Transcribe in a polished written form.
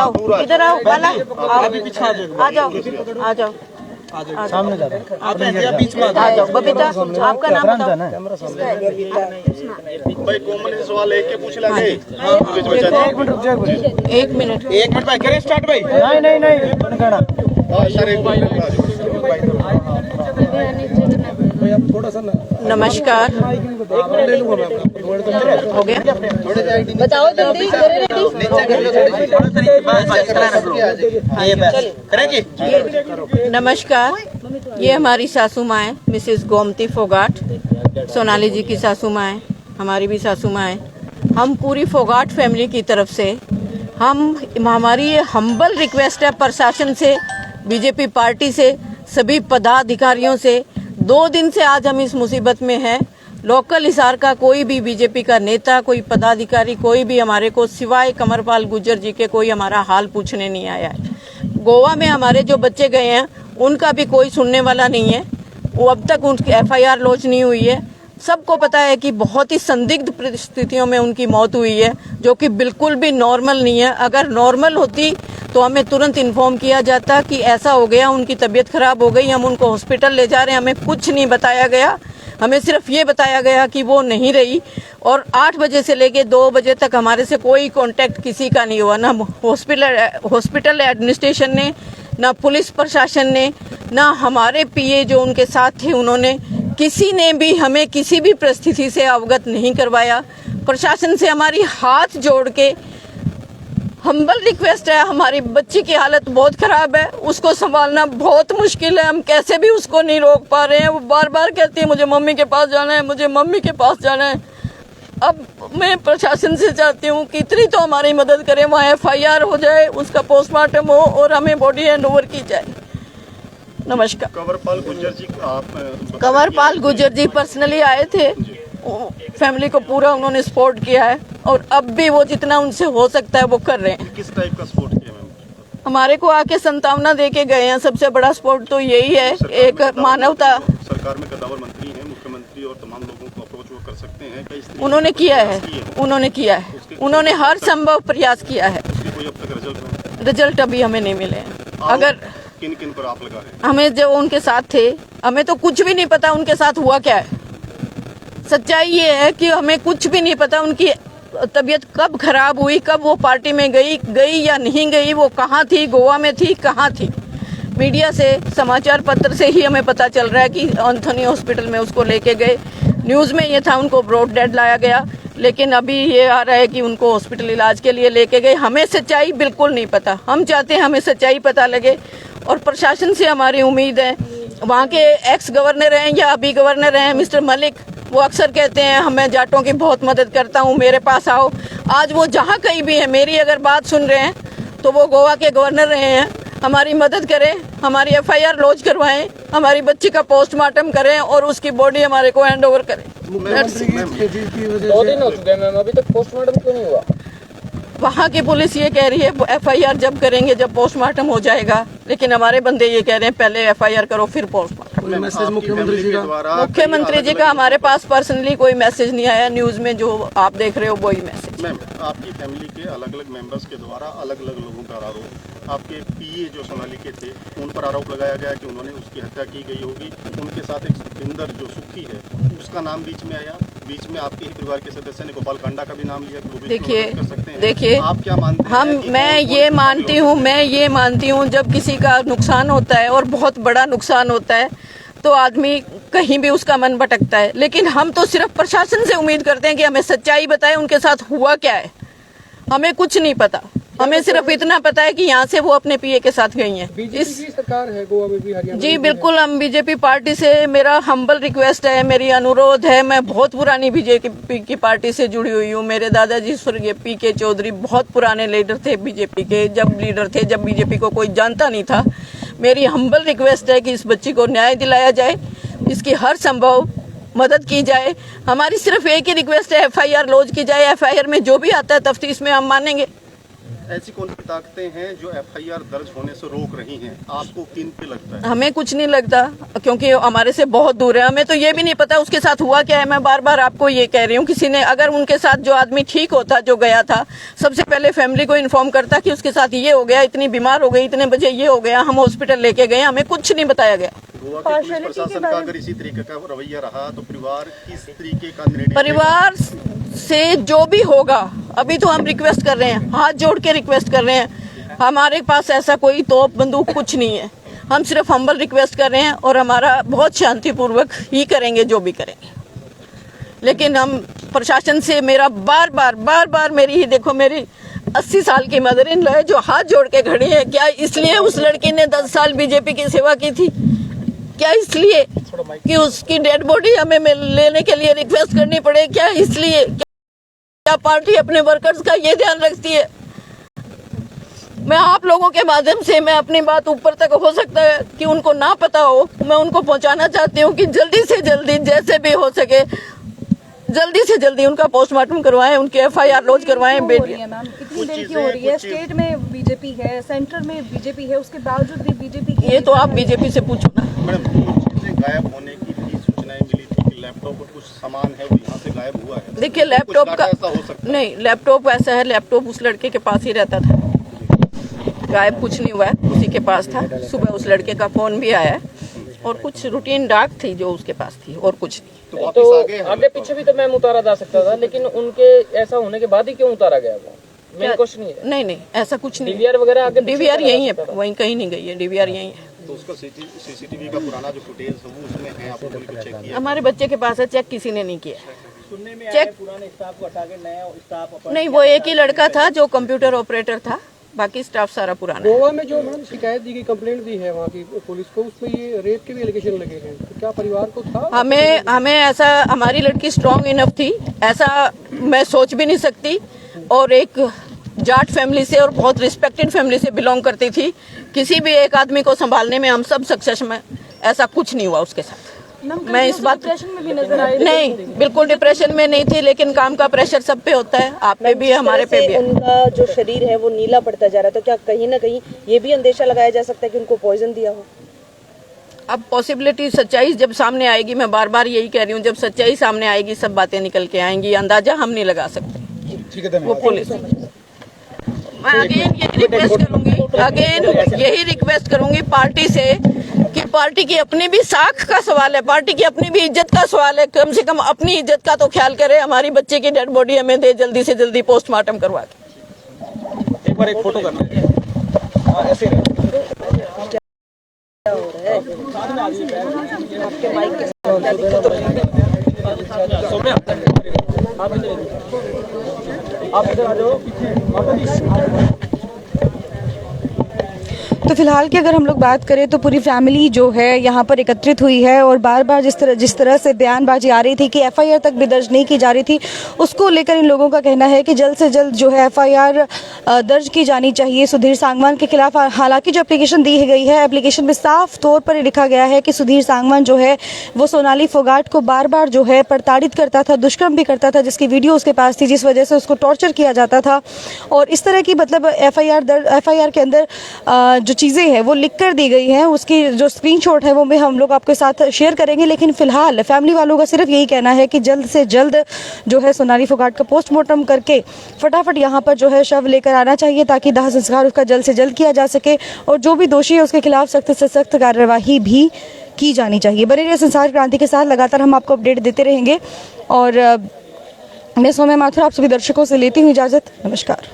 आओ, इधर आओ बाला, आ जाओ, आ जाओ, सामने जा बीच में आ जाओ। बबीता, आपका नाम बताओ। भाई कॉमन से सवाल एक के पूछ लगे। एक मिनट भाई करें स्टार्ट भाई। नमस्कार, हो गया, बताओ जल्दी। नमस्कार, ये हमारी सासू माँ है, मिसेस गोमती फोगाट। सोनाली जी की सासू माँ है, हमारी भी सासू माँ है। हम पूरी फोगाट फैमिली की तरफ से हमारी ये हम्बल रिक्वेस्ट है प्रशासन से, बीजेपी पार्टी से, सभी पदाधिकारियों से। 2 दिन से आज हम इस मुसीबत में हैं। लोकल हिसार का कोई भी बीजेपी का नेता, कोई पदाधिकारी, कोई भी हमारे को सिवाय कमरपाल गुर्जर जी के कोई हमारा हाल पूछने नहीं आया है। गोवा में हमारे जो बच्चे गए हैं उनका भी कोई सुनने वाला नहीं है। वो अब तक उनकी FIR लॉन्च नहीं हुई है। सबको पता है कि बहुत ही संदिग्ध परिस्थितियों में उनकी मौत हुई है, जो कि बिल्कुल भी नॉर्मल नहीं है। अगर नॉर्मल होती तो हमें तुरंत इन्फॉर्म किया जाता कि ऐसा हो गया, उनकी तबीयत खराब हो गई, हम उनको हॉस्पिटल ले जा रहे हैं। हमें कुछ नहीं बताया गया, हमें सिर्फ ये बताया गया कि वो नहीं रही। और 8 बजे से लेके 2 बजे तक हमारे से कोई कांटेक्ट किसी का नहीं हुआ, ना हॉस्पिटल एडमिनिस्ट्रेशन ने, ना पुलिस प्रशासन ने, ना हमारे PA जो उनके साथ थे उन्होंने, किसी ने भी हमें किसी भी परिस्थिति से अवगत नहीं करवाया। प्रशासन से हमारी हाथ जोड़ के हम्बल रिक्वेस्ट है, हमारी बच्ची की हालत बहुत खराब है, उसको संभालना बहुत मुश्किल है। हम कैसे भी उसको नहीं रोक पा रहे हैं। वो बार बार कहती है मुझे मम्मी के पास जाना है, मुझे मम्मी के पास जाना है। अब मैं प्रशासन से चाहती हूँ कि इतनी तो हमारी मदद करें, वहाँ FIR हो जाए, उसका पोस्टमार्टम हो और हमें बॉडी हैंड ओवर की जाए। नमस्कार। कंवरपाल गुर्जर जी पर्सनली आए थे, फैमिली को पूरा उन्होंने सपोर्ट किया है और अब भी वो जितना उनसे हो सकता है वो कर रहे हैं। किस टाइप का सपोर्ट किया मैम? हमारे को आके संतावना दे के गए हैं। सबसे बड़ा सपोर्ट तो यही है, एक मानवता। सरकार में कदावर मंत्री हैं, मुख्यमंत्री और तमाम लोगों को अप्रोच वो कर सकते हैं। उन्होंने किया है, उन्होंने हर संभव प्रयास किया है। कोई अब तक रिजल्ट अभी हमें नहीं मिले हैं। अगर किन पर आप लगा रहे हैं? हमें जो उनके साथ थे, हमें तो कुछ भी नहीं पता उनके साथ हुआ क्या है। सच्चाई ये है कि हमें कुछ भी नहीं पता उनकी तबीयत कब खराब हुई, कब वो पार्टी में गई या नहीं गई, वो कहाँ थी, गोवा में थी, कहाँ थी। मीडिया से, समाचार पत्र से ही हमें पता चल रहा है कि एंथोनी हॉस्पिटल में उसको लेके गए। न्यूज़ में ये था उनको ब्रॉड डेड लाया गया, लेकिन अभी ये आ रहा है कि उनको हॉस्पिटल इलाज के लिए लेके गए। हमें सच्चाई बिल्कुल नहीं पता। हम चाहते हैं हमें सच्चाई पता लगे और प्रशासन से हमारी उम्मीद है। वहाँ के एक्स गवर्नर हैं या अभी गवर्नर हैं मिस्टर मलिक, वो अक्सर कहते हैं मैं जाटों की बहुत मदद करता हूँ, मेरे पास आओ। आज वो जहाँ कहीं भी है, मेरी अगर बात सुन रहे हैं तो वो गोवा के गवर्नर रहे हैं। हमारी मदद करें, हमारी FIR लॉन्च करवाएं, हमारी बच्ची का पोस्टमार्टम करें और उसकी बॉडी हमारे को हैंड ओवर करें। 2 दिन हो चुके मैम, अभी तक पोस्टमार्टम क्यों नहीं हुआ? वहाँ की पुलिस ये कह रही है FIR जब करेंगे, जब पोस्टमार्टम हो जाएगा, लेकिन हमारे बंदे ये कह रहे हैं पहले FIR करो फिर पोस्टमार्टम। मैसेज मुख्यमंत्री जी का हमारे पास पर्सनली कोई मैसेज नहीं आया। न्यूज़ में जो आप देख रहे हो वही मैसेज। मैम, आपकी फैमिली के अलग अलग मेंबर्स के द्वारा अलग अलग लोगों का आरोप, आपके PA जो सोनाली के थे उन पर आरोप लगाया गया कि उन्होंने उसकी हत्या की गई होगी। उनके साथ एक सुखिंदर जो सुखी है, उसका नाम बीच में आया। बीच में आपके ही परिवार के सदस्य ने गोपाल कांडा का भी नाम लिया। देखिए, आप क्या मानते हैं? मैं ये मानती हूँ जब किसी का नुकसान होता है और बहुत बड़ा नुकसान होता है तो आदमी कहीं भी उसका मन भटकता है। लेकिन हम तो सिर्फ प्रशासन से उम्मीद करते हैं कि हमें सच्चाई बताए, उनके साथ हुआ क्या है। हमें कुछ नहीं पता, हमें सिर्फ इतना पता है कि यहाँ से वो अपने PA के साथ गई हैं। इस सरकार है गोवा में भी, हरियाणा जी बिल्कुल, हम बीजेपी पार्टी से, मेरा हम्बल रिक्वेस्ट है, मेरी अनुरोध है। मैं बहुत पुरानी बीजेपी की पार्टी से जुड़ी हुई हूँ। मेरे दादाजी स्वर्गीय PK चौधरी बहुत पुराने लीडर थे बीजेपी के, जब बीजेपी को कोई जानता नहीं था। मेरी हम्बल रिक्वेस्ट है कि इस बच्ची को न्याय दिलाया जाए, इसकी हर संभव मदद की जाए। हमारी सिर्फ एक ही रिक्वेस्ट है, FIR लॉन्च की जाए। FIR में जो भी आता है तफ्तीश में हम मानेंगे। ऐसी कौन सी ताकतें हैं जो एफआईआर दर्ज होने से रोक रही हैं? आपको किन पे लगता है? हमें कुछ नहीं लगता, क्योंकि हमारे से बहुत दूर है। हमें तो ये भी नहीं पता उसके साथ हुआ क्या है। मैं बार बार आपको ये कह रही हूँ, किसी ने अगर उनके साथ जो आदमी ठीक होता, जो गया था, सबसे पहले फैमिली को इन्फॉर्म करता कि उसके साथ ये हो गया, इतनी बीमार हो गई, इतने बजे ये हो गया, हम हॉस्पिटल लेके गए, हमें कुछ नहीं बताया गया। गोवा के पुलिस प्रशासन का अगर इसी तरीके का रवैया रहा तो परिवार किस तरीके का निर्णय? परिवार से जो भी होगा, अभी तो हम रिक्वेस्ट कर रहे हैं, हाथ जोड़ के रिक्वेस्ट कर रहे हैं। हमारे पास ऐसा कोई तोप बंदूक कुछ नहीं है, हम सिर्फ हम्बल रिक्वेस्ट कर रहे हैं और हमारा बहुत शांतिपूर्वक ही करेंगे जो भी करेंगे। लेकिन हम प्रशासन से मेरा बार बार मेरी ही देखो, मेरी 80 साल की मदर इन लॉ है जो हाथ जोड़ के खड़ी है। क्या इसलिए उस लड़की ने 10 साल बीजेपी की सेवा की थी? क्या इसलिए कि उसकी डेड बॉडी हमें लेने के लिए रिक्वेस्ट करनी पड़े? क्या इसलिए? क्या पार्टी अपने वर्कर्स का ये ध्यान रखती है? मैं आप लोगों के माध्यम से मैं अपनी बात ऊपर तक, हो सकता है कि उनको ना पता हो, मैं उनको पहुंचाना चाहती हूँ कि जल्दी से जल्दी, जैसे भी हो सके, जल्दी से जल्दी उनका पोस्टमार्टम करवाएं, उनके एफआईआर लॉन्च करवाएं। बेटी मैम कितनी देर की हो रही है? स्टेट में बीजेपी है, सेंटर में बीजेपी है, उसके बावजूद भी बीजेपी ये तो आप बीजेपी से पूछो ना। मैडम, कुछ चीजें गायब होने की भी सूचनाएं मिली थी कि लैपटॉप और कुछ सामान है वो यहाँ से गायब हुआ है। देखिए, लैपटॉप का ऐसा हो सकता है? नहीं, लैपटॉप ऐसा है, लैपटॉप उस लड़के के पास ही रहता था, गायब कुछ नहीं हुआ है, उसी के पास था। सुबह उस लड़के का फोन भी आया है और कुछ रूटीन डाक थी जो उसके पास थी, और कुछ नहीं। तो आगे पीछे भी तो मैम उतारा जा सकता था, लेकिन उनके ऐसा होने के बाद ही क्यों उतारा गया वो? मेन क्वेश्चन ये है। नहीं, ऐसा कुछ नहीं। डीवीआर वगैरह आगे डीवीआर यही है, वहीं कहीं नहीं गई है, डीवीआर यही है। तो उसका सीसीटीवी का पुराना जो फुटेज है वो उसमें है, आप लोगों ने चेक किया? हमारे बच्चे के पास है, चेक किसी ने नहीं किया। सुनने में चेक पुराने स्टाफ को हटा के नया स्टाफ नहीं, वो एक ही लड़का था जो कंप्यूटर ऑपरेटर था, बाकी स्टाफ सारा पुराना है। गोवा में जो मैडम शिकायत दी गई, कंप्लेंट दी है वहाँ की पुलिस को, उसमें ये रेप के भी एलिगेशन लगे हैं, तो क्या परिवार को था? हमें ऐसा, हमारी लड़की स्ट्रांग इनफ थी, ऐसा मैं सोच भी नहीं सकती, और एक जाट फैमिली से और बहुत रिस्पेक्टेड फैमिली से बिलोंग करती थी। किसी भी एक आदमी को संभालने में हम सब सक्सेस में, ऐसा कुछ नहीं हुआ उसके साथ। मैं इस बात डिप्रेशन में भी नजर आई। नहीं, बिल्कुल डिप्रेशन में नहीं थी, लेकिन काम का प्रेशर सब पे होता है, आप पे भी है, हमारे पे भी है। उनका जो शरीर है वो नीला पड़ता जा रहा है, तो क्या कहीं ना कहीं ये भी अंदेशा लगाया जा सकता है कि उनको पॉइजन दिया हो? अब पॉसिबिलिटी, सच्चाई जब सामने आएगी, मैं बार बार यही कह रही हूँ, जब सच्चाई सामने आएगी सब बातें निकल के आएंगी, अंदाजा हम नहीं लगा सकते। ठीक है, वो पुलिस। मैं अगेन यही रिक्वेस्ट करूंगी पार्टी से कि पार्टी की अपनी भी साख का सवाल है, पार्टी की अपनी भी इज्जत का सवाल है, कम से कम अपनी इज्जत का तो ख्याल करे। हमारी बच्चे की डेड बॉडी हमें दे, जल्दी से जल्दी पोस्टमार्टम करवा के। एक बार एक फोटो करना है। ऐसे आप इधर आ जाओ। तो फिलहाल की अगर हम लोग बात करें तो पूरी फैमिली जो है यहाँ पर एकत्रित हुई है और बार बार जिस तरह से बयानबाजी आ रही थी कि एफआईआर तक भी दर्ज नहीं की जा रही थी, उसको लेकर इन लोगों का कहना है कि जल्द से जल्द जो है एफआईआर दर्ज की जानी चाहिए सुधीर सांगवान के खिलाफ। हालांकि जो एप्लीकेशन दी गई है, एप्लीकेशन में साफ तौर पर लिखा गया है कि सुधीर सांगवान जो है वो सोनाली फोगाट को बार बार जो है प्रताड़ित करता था, दुष्कर्म भी करता था, जिसकी वीडियो उसके पास थी, जिस वजह से उसको टॉर्चर किया जाता था। और इस तरह की मतलब एफआईआर के अंदर जो चीज़ें हैं वो लिख कर दी गई हैं, उसकी जो स्क्रीनशॉट है वो भी हम लोग आपके साथ शेयर करेंगे। लेकिन फिलहाल फैमिली वालों का सिर्फ यही कहना है कि जल्द से जल्द जो है सोनाली फोगाट का पोस्टमार्टम करके फटाफट यहाँ पर जो है शव लेकर आना चाहिए, ताकि दाह संस्कार उसका जल्द से जल्द किया जा सके और जो भी दोषी है उसके खिलाफ सख्त से सख्त कार्यवाही भी की जानी चाहिए। बने रहिए संसार क्रांति के साथ, लगातार हम आपको अपडेट देते रहेंगे। और मैं सौम्या माथुर आप सभी दर्शकों से लेती हूँ इजाज़त। नमस्कार।